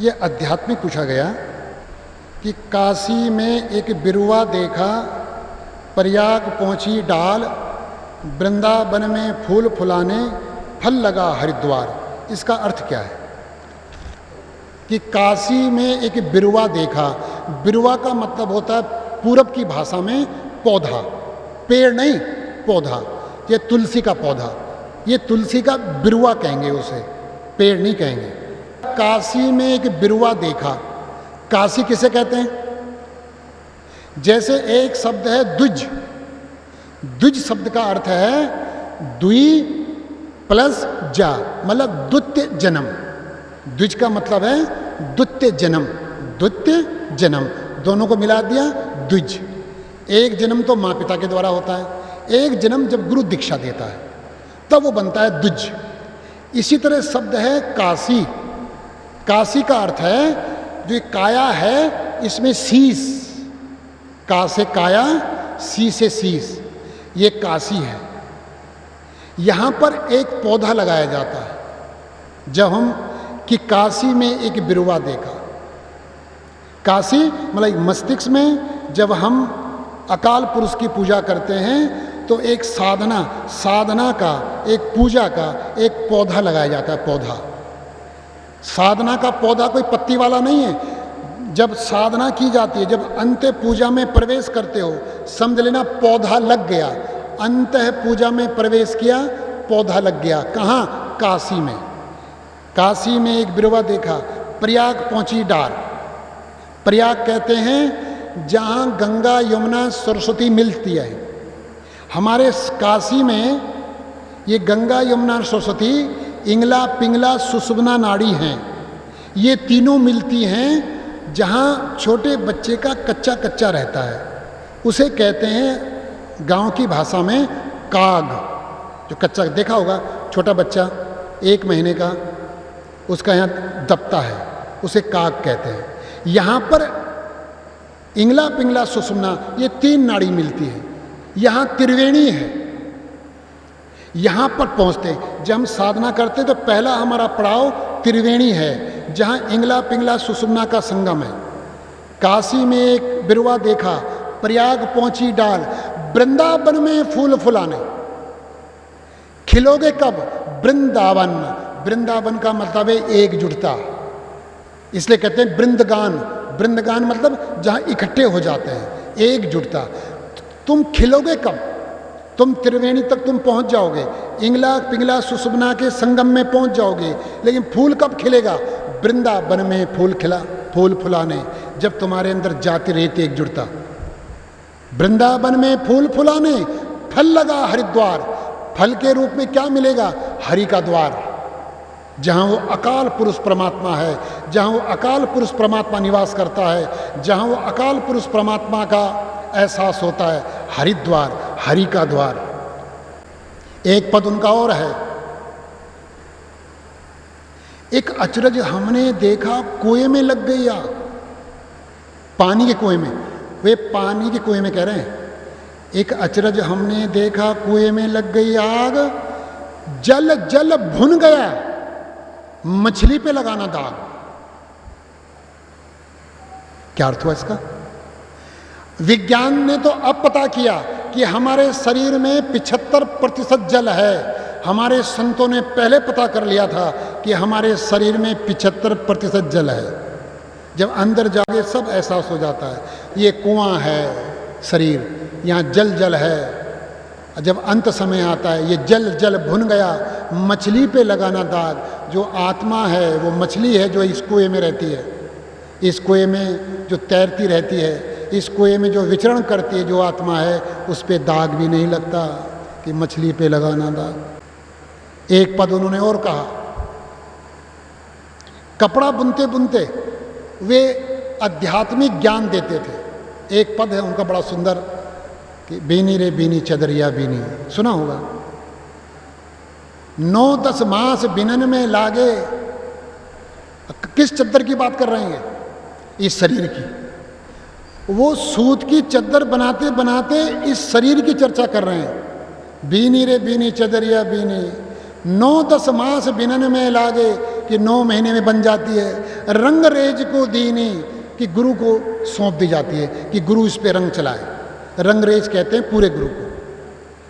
ये आध्यात्मिक पूछा गया कि काशी में एक बिरुवा देखा, प्रयाग पहुंची डाल, वृंदावन में फूल फुलाने फल लगा हरिद्वार। इसका अर्थ क्या है कि काशी में एक बिरुवा देखा। बिरुवा का मतलब होता है पूरब की भाषा में पौधा, पेड़ नहीं पौधा। ये तुलसी का पौधा, ये तुलसी का बिरुवा कहेंगे उसे, पेड़ नहीं कहेंगे। काशी में एक बिरुवा देखा। काशी किसे कहते हैं? जैसे एक शब्द है द्विज। द्विज शब्द का अर्थ है द्वि प्लस जा, मतलब द्वितीय जन्म। द्विज का मतलब है द्वितीय जन्म, द्वितीय जन्म, दोनों को मिला दिया द्विज। एक जन्म तो माँ पिता के द्वारा होता है, एक जन्म जब गुरु दीक्षा देता है तब वो बनता है द्विज। इसी तरह शब्द है काशी। काशी का अर्थ है जो काया है इसमें शीश, का से काया, सी से शीश, ये काशी है। यहाँ पर एक पौधा लगाया जाता है जब हम कि काशी में एक बिरुवा देखा। काशी मतलब मस्तिष्क में जब हम अकाल पुरुष की पूजा करते हैं तो एक साधना का, एक पूजा का एक पौधा लगाया जाता है। पौधा, साधना का पौधा कोई पत्ती वाला नहीं है। जब साधना की जाती है, जब अंत पूजा में प्रवेश करते हो, समझ लेना पौधा लग गया। अंत पूजा में प्रवेश किया, पौधा लग गया। कहाँ? काशी में। काशी में एक बिरुवा देखा, प्रयाग पहुंची डार। प्रयाग कहते हैं जहाँ गंगा यमुना सरस्वती मिलती है। हमारे काशी में ये गंगा यमुना सरस्वती इंगला पिंगला सुषुम्ना नाड़ी हैं। ये तीनों मिलती हैं जहाँ छोटे बच्चे का कच्चा कच्चा रहता है, उसे कहते हैं गांव की भाषा में काग। जो कच्चा देखा होगा, छोटा बच्चा 1 महीने का, उसका यहाँ दबता है, उसे काग कहते हैं। यहाँ पर इंगला पिंगला सुषुम्ना ये 3 नाड़ी मिलती है। यहाँ त्रिवेणी है। यहाँ पर पहुँचते हैं, जब हम साधना करते हैं तो पहला हमारा पड़ाव त्रिवेणी है, जहाँ इंगला पिंगला सुषुम्ना का संगम है। काशी में एक बिरुवा देखा, प्रयाग पहुंची डाल, वृंदावन में फूल फुलाने। खिलोगे कब? वृंदावन। वृंदावन का मतलब है एकजुटता, इसलिए कहते हैं वृंदगान। वृंदगान मतलब जहाँ इकट्ठे हो जाते हैं, एकजुटता। तुम खिलोगे कब? तुम त्रिवेणी तक तुम पहुंच जाओगे, इंगला पिंगला सुषुम्ना के संगम में पहुंच जाओगे, लेकिन फूल कब खिलेगा? वृंदावन में फूल फुलाने, जब तुम्हारे अंदर जाती रहती एकजुटता। वृंदावन में फूल फुलाने फल लगा हरिद्वार। फल के रूप में क्या मिलेगा? हरि का द्वार, जहाँ वो अकाल पुरुष परमात्मा है, जहाँ वो अकाल पुरुष परमात्मा निवास करता है, जहाँ वो अकाल पुरुष परमात्मा का एहसास होता है। हरिद्वार, हरि का द्वार। एक पद उनका और है, एक अचरज हमने देखा कुएं में लग गई आग। पानी के कुएं में, वे पानी के कुएं में कह रहे हैं। एक अचरज हमने देखा कुएं में लग गई आग, जल जल भुन गया, मछली पे लगाना दाग। क्या अर्थ हुआ इसका? विज्ञान ने तो अब पता किया कि हमारे शरीर में 75% जल है। हमारे संतों ने पहले पता कर लिया था कि हमारे शरीर में 75% जल है। जब अंदर जाके सब एहसास हो जाता है, ये कुआं है शरीर, यहाँ जल जल है। जब अंत समय आता है, ये जल जल भुन गया, मछली पे लगाना दाग। जो आत्मा है वो मछली है जो इस कुएं में रहती है, इस कुएं में जो तैरती रहती है, इस कुएं में जो विचरण करती है जो आत्मा है, उस पे दाग भी नहीं लगता कि मछली पे लगाना दाग। एक पद उन्होंने और कहा, कपड़ा बुनते बुनते वे आध्यात्मिक ज्ञान देते थे। एक पद है उनका बड़ा सुंदर कि बीनी रे बीनी चदरिया बीनी, सुना होगा। 9-10 मास बिनन में लागे। किस चद्दर की बात कर रहे हैं? इस शरीर की। वो सूत की चद्दर बनाते बनाते इस शरीर की चर्चा कर रहे हैं। बीनी रे बीनी चदरिया बीनी, 9-10 मास बिनन में लागे, कि 9 महीने में बन जाती है। रंग रेज को दीनी, कि गुरु को सौंप दी जाती है कि गुरु इस पे रंग चलाए। रंगरेज कहते हैं पूरे गुरु को,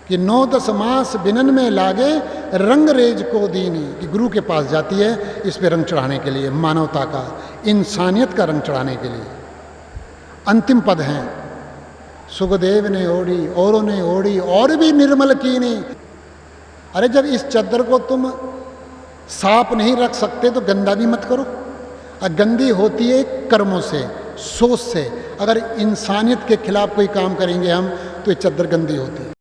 कि 9-10 मास बिनन में लागे रंग रेज को दीनी, कि गुरु के पास जाती है इस पे रंग चढ़ाने के लिए, मानवता का, इंसानियत का रंग चढ़ाने के लिए। अंतिम पद हैं, सुखदेव ने ओढ़ी औरों ने ओढ़ी और भी निर्मल कीनी। अरे जब इस चद्दर को तुम साफ नहीं रख सकते तो गंदा भी मत करो। और गंदी होती है कर्मों से, सोच से। अगर इंसानियत के खिलाफ कोई काम करेंगे हम तो ये चद्दर गंदी होती है।